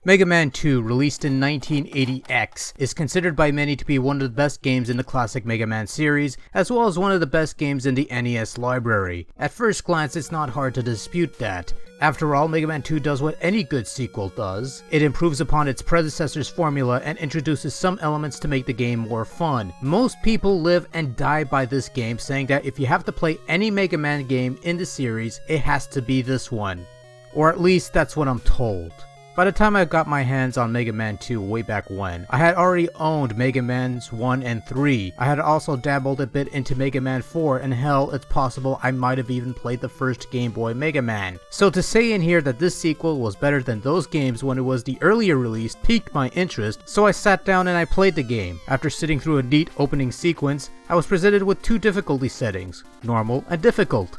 Mega Man 2, released in 1980X, is considered by many to be one of the best games in the classic Mega Man series, as well as one of the best games in the NES library. At first glance, it's not hard to dispute that. After all, Mega Man 2 does what any good sequel does. It improves upon its predecessor's formula and introduces some elements to make the game more fun. Most people live and die by this game, saying that if you have to play any Mega Man game in the series, it has to be this one. Or at least that's what I'm told. By the time I got my hands on Mega Man 2 way back when, I had already owned Mega Man's 1 and 3. I had also dabbled a bit into Mega Man 4, and hell, it's possible I might have even played the first Game Boy Mega Man. So to say in here that this sequel was better than those games when it was the earlier release piqued my interest, so I sat down and I played the game. After sitting through a neat opening sequence, I was presented with two difficulty settings, normal and difficult.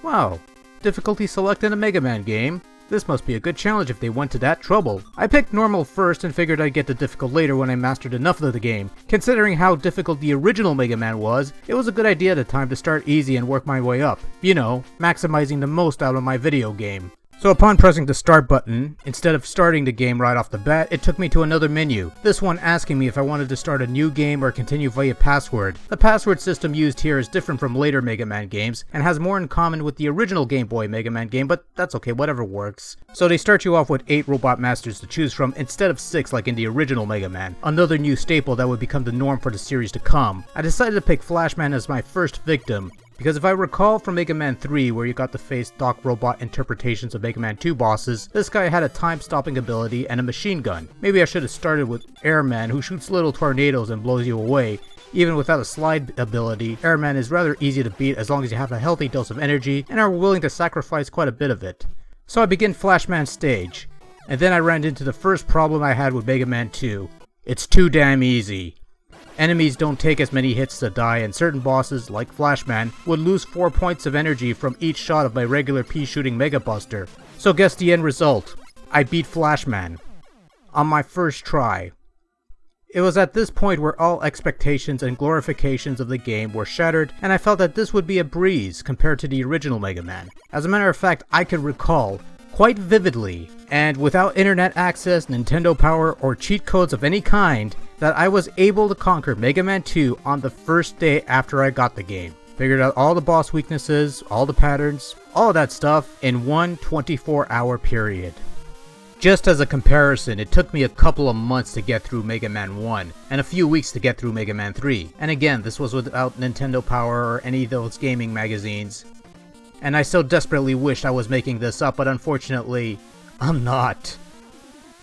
Wow, difficulty select in a Mega Man game? This must be a good challenge if they went to that trouble. I picked normal first and figured I'd get to difficult later when I mastered enough of the game. Considering how difficult the original Mega Man was, it was a good idea at the time to start easy and work my way up. You know, maximizing the most out of my video game. So upon pressing the start button, instead of starting the game right off the bat, it took me to another menu. This one asking me if I wanted to start a new game or continue via password. The password system used here is different from later Mega Man games, and has more in common with the original Game Boy Mega Man game, but that's okay, whatever works. So they start you off with 8 robot masters to choose from instead of 6 like in the original Mega Man, another new staple that would become the norm for the series to come. I decided to pick Flashman as my first victim, because if I recall from Mega Man 3 where you got to face Doc Robot interpretations of Mega Man 2 bosses, this guy had a time-stopping ability and a machine gun. Maybe I should have started with Airman, who shoots little tornadoes and blows you away. Even without a slide ability, Airman is rather easy to beat as long as you have a healthy dose of energy and are willing to sacrifice quite a bit of it. So I begin Flashman stage, and then I ran into the first problem I had with Mega Man 2. It's too damn easy. Enemies don't take as many hits to die, and certain bosses, like Flashman, would lose 4 points of energy from each shot of my regular pea-shooting Mega Buster. So guess the end result. I beat Flashman. On my first try. It was at this point where all expectations and glorifications of the game were shattered, and I felt that this would be a breeze compared to the original Mega Man. As a matter of fact, I could recall, quite vividly, and without internet access, Nintendo power, or cheat codes of any kind, that I was able to conquer Mega Man 2 on the first day after I got the game. Figured out all the boss weaknesses, all the patterns, all that stuff in one 24-hour period. Just as a comparison, it took me a couple of months to get through Mega Man 1, and a few weeks to get through Mega Man 3. And again, this was without Nintendo Power or any of those gaming magazines. And I so desperately wished I was making this up, but unfortunately, I'm not.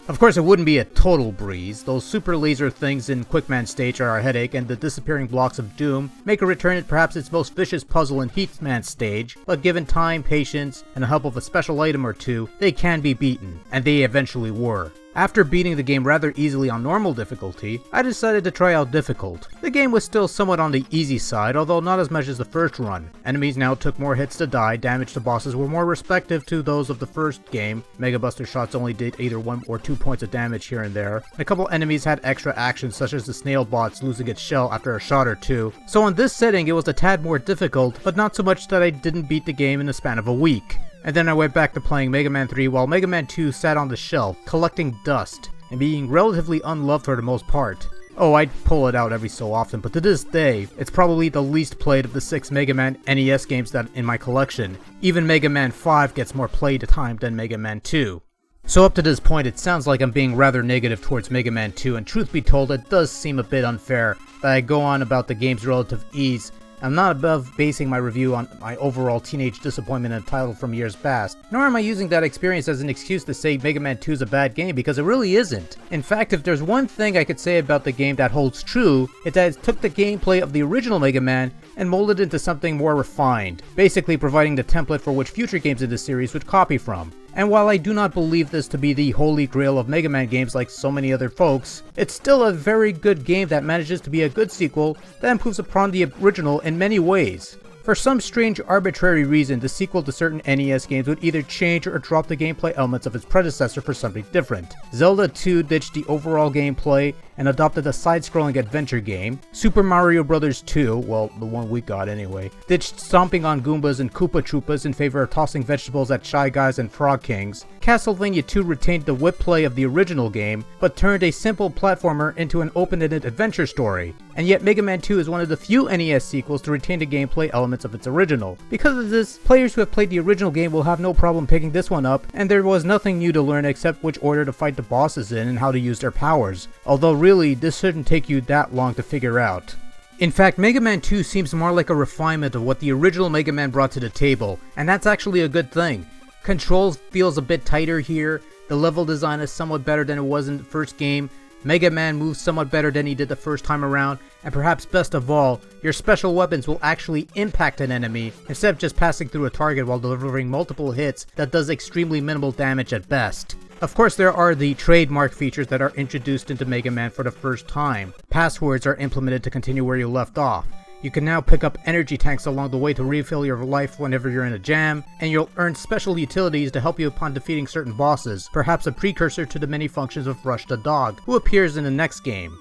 Of course, it wouldn't be a total breeze. Those super laser things in Quickman stage are a headache, and the disappearing blocks of doom make a return at perhaps its most vicious puzzle in Heatman stage, but given time, patience, and the help of a special item or two, they can be beaten, and they eventually were. After beating the game rather easily on normal difficulty, I decided to try out difficult. The game was still somewhat on the easy side, although not as much as the first run. Enemies now took more hits to die, damage to bosses were more respective to those of the first game, Mega Buster shots only did either 1 or 2 points of damage here and there, and a couple enemies had extra actions such as the snail bots losing its shell after a shot or two. So in this setting it was a tad more difficult, but not so much that I didn't beat the game in the span of a week. And then I went back to playing Mega Man 3 while Mega Man 2 sat on the shelf, collecting dust, and being relatively unloved for the most part. Oh, I'd pull it out every so often, but to this day, it's probably the least played of the 6 Mega Man NES games that in my collection. Even Mega Man 5 gets more play time than Mega Man 2. So up to this point, it sounds like I'm being rather negative towards Mega Man 2, and truth be told, it does seem a bit unfair that I go on about the game's relative ease. I'm not above basing my review on my overall teenage disappointment in a title from years past, nor am I using that experience as an excuse to say Mega Man 2 is a bad game, because it really isn't. In fact, if there's one thing I could say about the game that holds true, it's that it took the gameplay of the original Mega Man and molded it into something more refined, basically providing the template for which future games in the series would copy from. And while I do not believe this to be the holy grail of Mega Man games like so many other folks, it's still a very good game that manages to be a good sequel that improves upon the original in many ways. For some strange arbitrary reason, the sequel to certain NES games would either change or drop the gameplay elements of its predecessor for something different. Zelda 2 ditched the overall gameplay and adopted a side-scrolling adventure game. Super Mario Bros. 2, well, the one we got anyway, ditched stomping on Goombas and Koopa Troopas in favor of tossing vegetables at Shy Guys and Frog Kings. Castlevania 2 retained the whip play of the original game, but turned a simple platformer into an open-ended adventure story. And yet Mega Man 2 is one of the few NES sequels to retain the gameplay elements of its original. Because of this, players who have played the original game will have no problem picking this one up, and there was nothing new to learn except which order to fight the bosses in and how to use their powers. Although really, this shouldn't take you that long to figure out. In fact, Mega Man 2 seems more like a refinement of what the original Mega Man brought to the table, and that's actually a good thing. Controls feels a bit tighter here, the level design is somewhat better than it was in the first game, Mega Man moves somewhat better than he did the first time around, and perhaps best of all, your special weapons will actually impact an enemy instead of just passing through a target while delivering multiple hits that does extremely minimal damage at best. Of course, there are the trademark features that are introduced into Mega Man for the first time. Passwords are implemented to continue where you left off. You can now pick up energy tanks along the way to refill your life whenever you're in a jam, and you'll earn special utilities to help you upon defeating certain bosses, perhaps a precursor to the many functions of Rush the Dog, who appears in the next game.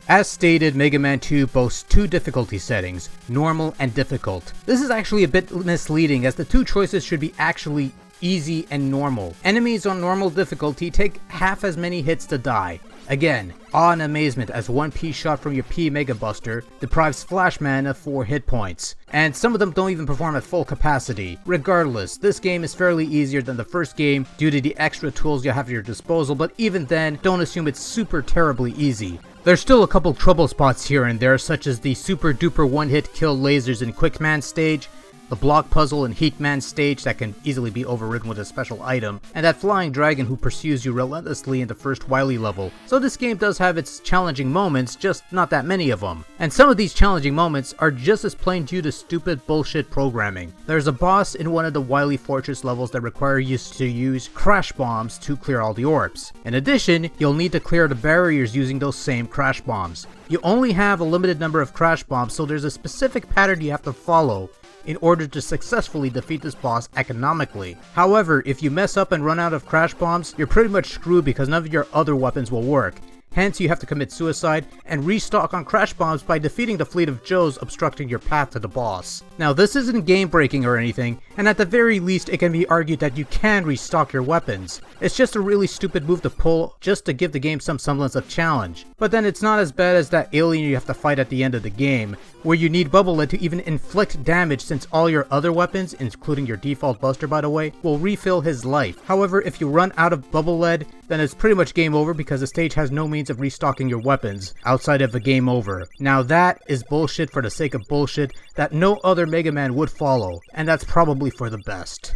As stated, Mega Man 2 boasts two difficulty settings, normal and difficult. This is actually a bit misleading as the two choices should be actually easy and normal. Enemies on normal difficulty take half as many hits to die. Again, awe and amazement as one piece shot from your P Mega Buster deprives Flashman of 4 hit points, and some of them don't even perform at full capacity. Regardless, this game is fairly easier than the first game due to the extra tools you have at your disposal, but even then, don't assume it's super terribly easy. There's still a couple trouble spots here and there, such as the super duper one-hit kill lasers in Quickman stage, the block puzzle and Heatman stage that can easily be overridden with a special item, and that flying dragon who pursues you relentlessly in the first Wily level. So this game does have its challenging moments, just not that many of them. And some of these challenging moments are just as plain due to stupid bullshit programming. There's a boss in one of the Wily Fortress levels that require you to use crash bombs to clear all the orbs. In addition, you'll need to clear the barriers using those same crash bombs. You only have a limited number of crash bombs, so there's a specific pattern you have to follow in order to successfully defeat this boss economically. However, if you mess up and run out of crash bombs, you're pretty much screwed because none of your other weapons will work. Hence, you have to commit suicide and restock on crash bombs by defeating the fleet of Joes obstructing your path to the boss. Now, this isn't game breaking or anything, and at the very least it can be argued that you can restock your weapons. It's just a really stupid move to pull just to give the game some semblance of challenge. But then it's not as bad as that alien you have to fight at the end of the game, where you need Bubble Lead to even inflict damage since all your other weapons, including your default Buster by the way, will refill his life. However, if you run out of Bubble Lead, then it's pretty much game over because the stage has no means of restocking your weapons outside of a game over. Now that is bullshit for the sake of bullshit that no other Mega Man would follow, and that's probably for the best.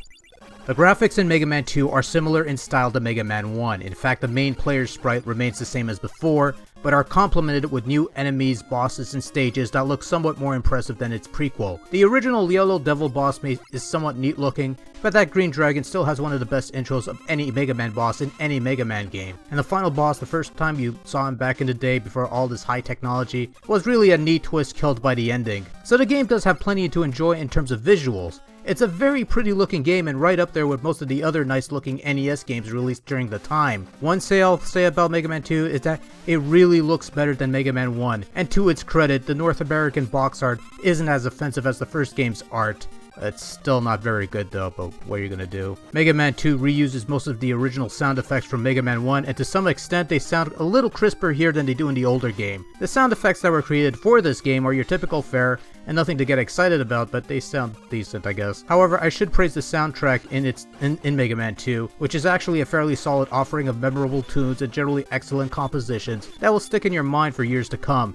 The graphics in Mega Man 2 are similar in style to Mega Man 1. In fact, the main player sprite remains the same as before, but are complemented with new enemies, bosses, and stages that look somewhat more impressive than its prequel. The original Yellow Devil boss is somewhat neat looking, but that Green Dragon still has one of the best intros of any Mega Man boss in any Mega Man game. And the final boss, the first time you saw him back in the day before all this high technology, was really a neat twist killed by the ending. So the game does have plenty to enjoy in terms of visuals. It's a very pretty looking game and right up there with most of the other nice looking NES games released during the time. One thing I'll say about Mega Man 2 is that it really looks better than Mega Man 1, and to its credit, the North American box art isn't as offensive as the first game's art. It's still not very good though, but what are you gonna do? Mega Man 2 reuses most of the original sound effects from Mega Man 1, and to some extent they sound a little crisper here than they do in the older game. The sound effects that were created for this game are your typical fare, and nothing to get excited about, but they sound decent, I guess. However, I should praise the soundtrack in Mega Man 2, which is actually a fairly solid offering of memorable tunes and generally excellent compositions that will stick in your mind for years to come.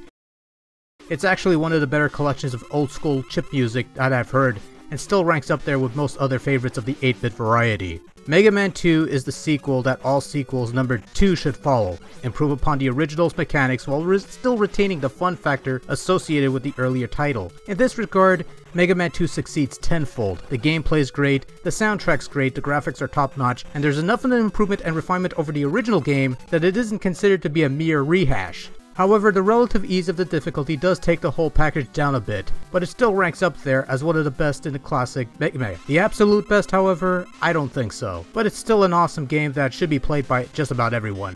It's actually one of the better collections of old school chip music that I've heard, and still ranks up there with most other favorites of the 8-bit variety. Mega Man 2 is the sequel that all sequels numbered 2 should follow, improve upon the original's mechanics while still retaining the fun factor associated with the earlier title. In this regard, Mega Man 2 succeeds tenfold. The gameplay is great, the soundtrack's great, the graphics are top notch, and there's enough of an improvement and refinement over the original game that it isn't considered to be a mere rehash. However, the relative ease of the difficulty does take the whole package down a bit, but it still ranks up there as one of the best in the classic Mega Man. The absolute best, however, I don't think so, but it's still an awesome game that should be played by just about everyone.